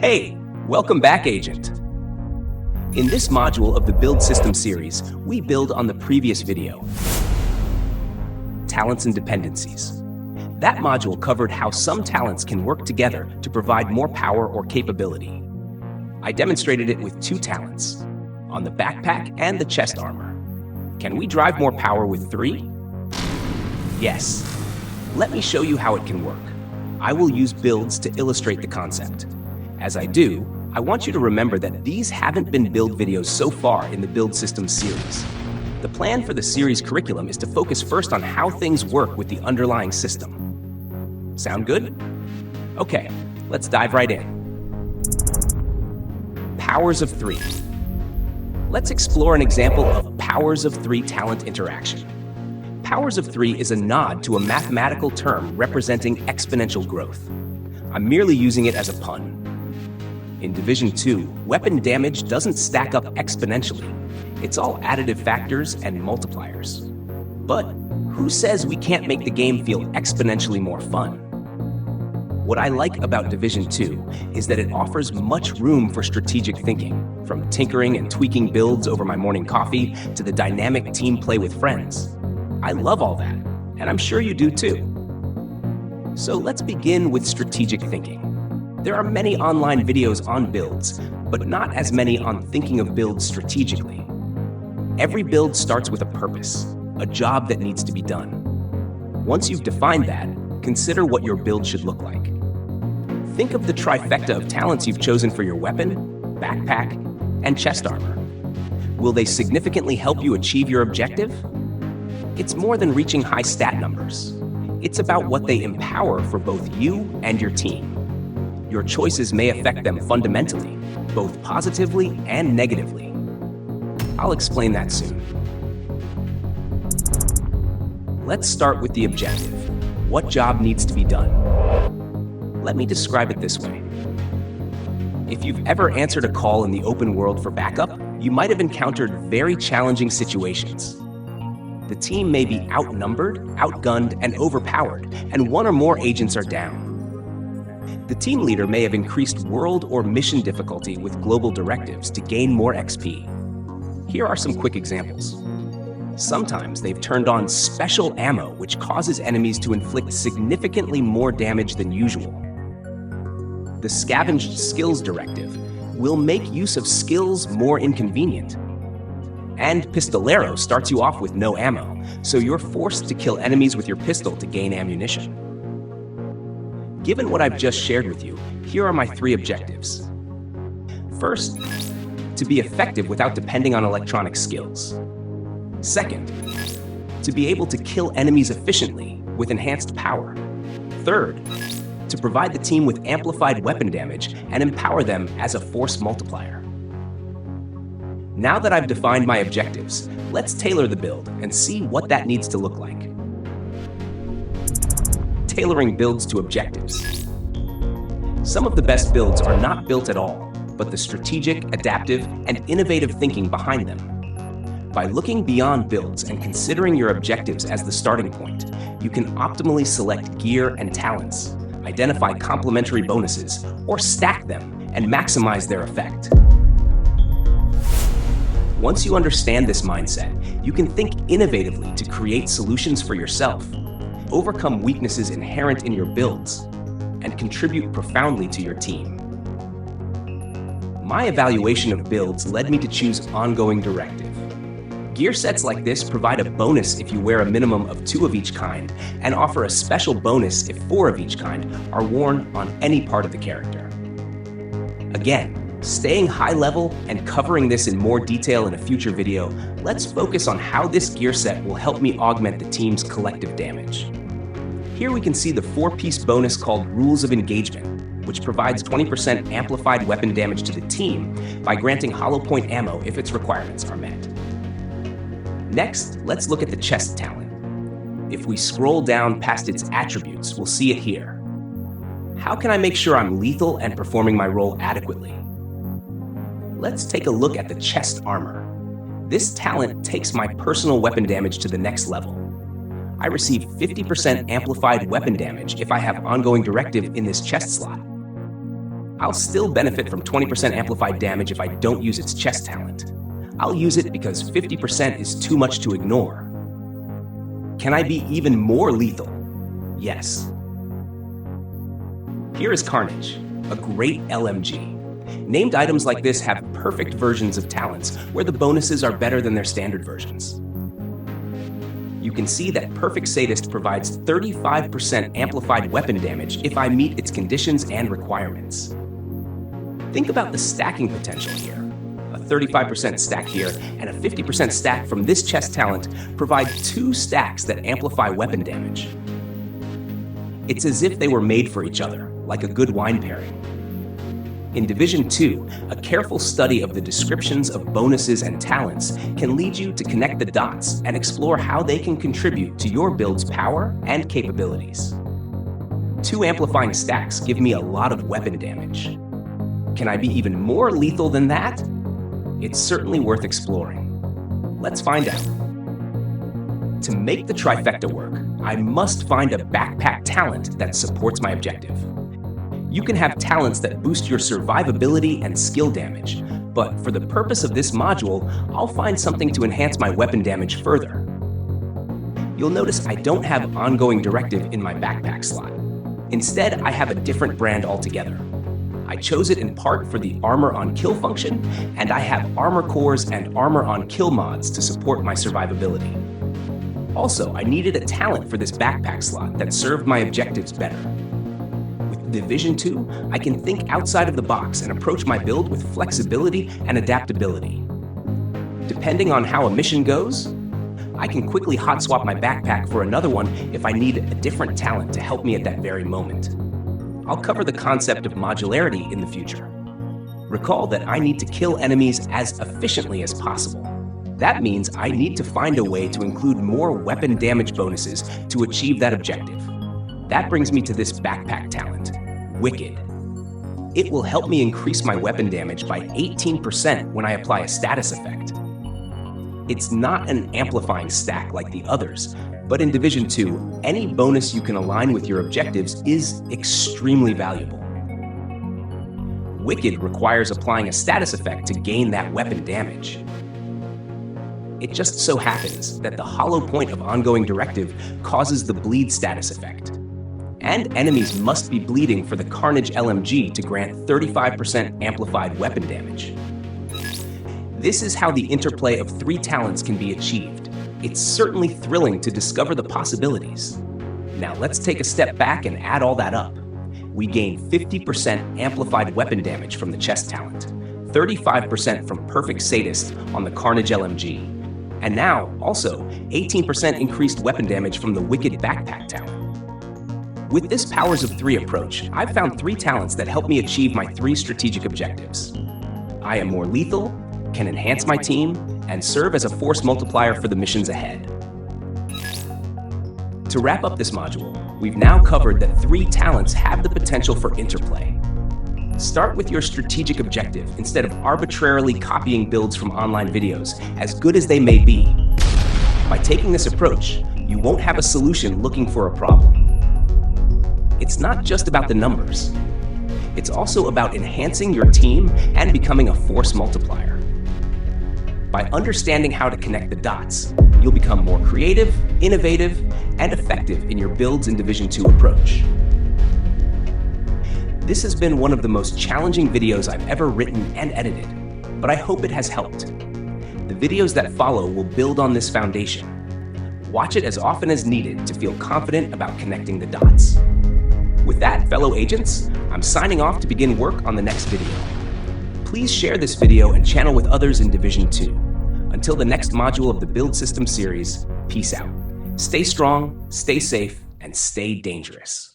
Hey, welcome back, Agent. In this module of the Build System series, we build on the previous video, Talents and Dependencies. That module covered how some talents can work together to provide more power or capability. I demonstrated it with 2 talents, on the backpack and the chest armor. Can we drive more power with 3? Yes. Let me show you how it can work. I will use builds to illustrate the concept. As I do, I want you to remember that these haven't been build videos so far in the Build Systems series. The plan for the series curriculum is to focus first on how things work with the underlying system. Sound good? Okay, let's dive right in. Powers of 3. Let's explore an example of powers of 3 talent interaction. Powers of 3 is a nod to a mathematical term representing exponential growth. I'm merely using it as a pun. In Division 2, weapon damage doesn't stack up exponentially. It's all additive factors and multipliers. But who says we can't make the game feel exponentially more fun? What I like about Division 2 is that it offers much room for strategic thinking, from tinkering and tweaking builds over my morning coffee to the dynamic team play with friends. I love all that, and I'm sure you do too. So let's begin with strategic thinking. There are many online videos on builds, but not as many on thinking of builds strategically. Every build starts with a purpose, a job that needs to be done. Once you've defined that, consider what your build should look like. Think of the trifecta of talents you've chosen for your weapon, backpack, and chest armor. Will they significantly help you achieve your objective? It's more than reaching high stat numbers. It's about what they empower for both you and your team. Your choices may affect them fundamentally, both positively and negatively. I'll explain that soon. Let's start with the objective. What job needs to be done? Let me describe it this way. If you've ever answered a call in the open world for backup, you might have encountered very challenging situations. The team may be outnumbered, outgunned, and overpowered, and one or more agents are down. The team leader may have increased world or mission difficulty with global directives to gain more XP. Here are some quick examples. Sometimes they've turned on special ammo, which causes enemies to inflict significantly more damage than usual. The scavenged skills directive will make use of skills more inconvenient. And Pistolero starts you off with no ammo, so you're forced to kill enemies with your pistol to gain ammunition. Given what I've just shared with you, here are my 3 objectives. First, to be effective without depending on electronic skills. Second, to be able to kill enemies efficiently with enhanced power. Third, to provide the team with amplified weapon damage and empower them as a force multiplier. Now that I've defined my objectives, let's tailor the build and see what that needs to look like. Tailoring builds to objectives. Some of the best builds are not built at all, but the strategic, adaptive, and innovative thinking behind them. By looking beyond builds and considering your objectives as the starting point, you can optimally select gear and talents, identify complementary bonuses, or stack them and maximize their effect. Once you understand this mindset, you can think innovatively to create solutions for yourself, overcome weaknesses inherent in your builds, and contribute profoundly to your team. My evaluation of builds led me to choose ongoing directive. Gear sets like this provide a bonus if you wear a minimum of 2 of each kind, and offer a special bonus if 4 of each kind are worn on any part of the character. Again, staying high level and covering this in more detail in a future video, let's focus on how this gear set will help me augment the team's collective damage. Here we can see the 4-piece bonus called Rules of Engagement, which provides 20% amplified weapon damage to the team by granting hollow point ammo if its requirements are met. Next, let's look at the chest talent. If we scroll down past its attributes, we'll see it here. How can I make sure I'm lethal and performing my role adequately? Let's take a look at the chest armor. This talent takes my personal weapon damage to the next level. I receive 50% amplified weapon damage if I have ongoing directive in this chest slot. I'll still benefit from 20% amplified damage if I don't use its chest talent. I'll use it because 50% is too much to ignore. Can I be even more lethal? Yes. Here is Carnage, a great LMG. Named items like this have perfect versions of talents where the bonuses are better than their standard versions. You can see that Perfect Sadist provides 35% amplified weapon damage if I meet its conditions and requirements. Think about the stacking potential here. A 35% stack here and a 50% stack from this chest talent provide 2 stacks that amplify weapon damage. It's as if they were made for each other, like a good wine pairing. In Division 2, a careful study of the descriptions of bonuses and talents can lead you to connect the dots and explore how they can contribute to your build's power and capabilities. 2 amplifying stacks give me a lot of weapon damage. Can I be even more lethal than that? It's certainly worth exploring. Let's find out. To make the trifecta work, I must find a backpack talent that supports my objective. You can have talents that boost your survivability and skill damage, but for the purpose of this module, I'll find something to enhance my weapon damage further. You'll notice I don't have ongoing directive in my backpack slot. Instead, I have a different brand altogether. I chose it in part for the armor on kill function, and I have armor cores and armor on kill mods to support my survivability. Also, I needed a talent for this backpack slot that served my objectives better. Division 2, I can think outside of the box and approach my build with flexibility and adaptability. Depending on how a mission goes, I can quickly hot swap my backpack for another one if I need a different talent to help me at that very moment. I'll cover the concept of modularity in the future. Recall that I need to kill enemies as efficiently as possible. That means I need to find a way to include more weapon damage bonuses to achieve that objective. That brings me to this backpack talent, Wicked. It will help me increase my weapon damage by 18% when I apply a status effect. It's not an amplifying stack like the others, but in Division 2, any bonus you can align with your objectives is extremely valuable. Wicked requires applying a status effect to gain that weapon damage. It just so happens that the hollow point of ongoing directive causes the bleed status effect. And enemies must be bleeding for the Carnage LMG to grant 35% amplified weapon damage. This is how the interplay of 3 talents can be achieved. It's certainly thrilling to discover the possibilities. Now let's take a step back and add all that up. We gain 50% amplified weapon damage from the chest talent, 35% from Perfect Sadist on the Carnage LMG, and now also 18% increased weapon damage from the Wicked backpack talent. With this Powers of 3 approach, I've found 3 talents that help me achieve my 3 strategic objectives. I am more lethal, can enhance my team, and serve as a force multiplier for the missions ahead. To wrap up this module, we've now covered that 3 talents have the potential for interplay. Start with your strategic objective instead of arbitrarily copying builds from online videos, as good as they may be. By taking this approach, you won't have a solution looking for a problem. It's not just about the numbers. It's also about enhancing your team and becoming a force multiplier. By understanding how to connect the dots, you'll become more creative, innovative, and effective in your builds in Division 2 approach. This has been one of the most challenging videos I've ever written and edited, but I hope it has helped. The videos that follow will build on this foundation. Watch it as often as needed to feel confident about connecting the dots. With that, fellow agents, I'm signing off to begin work on the next video. Please share this video and channel with others in Division 2. Until the next module of the Build System series, peace out. Stay strong, stay safe, and stay dangerous.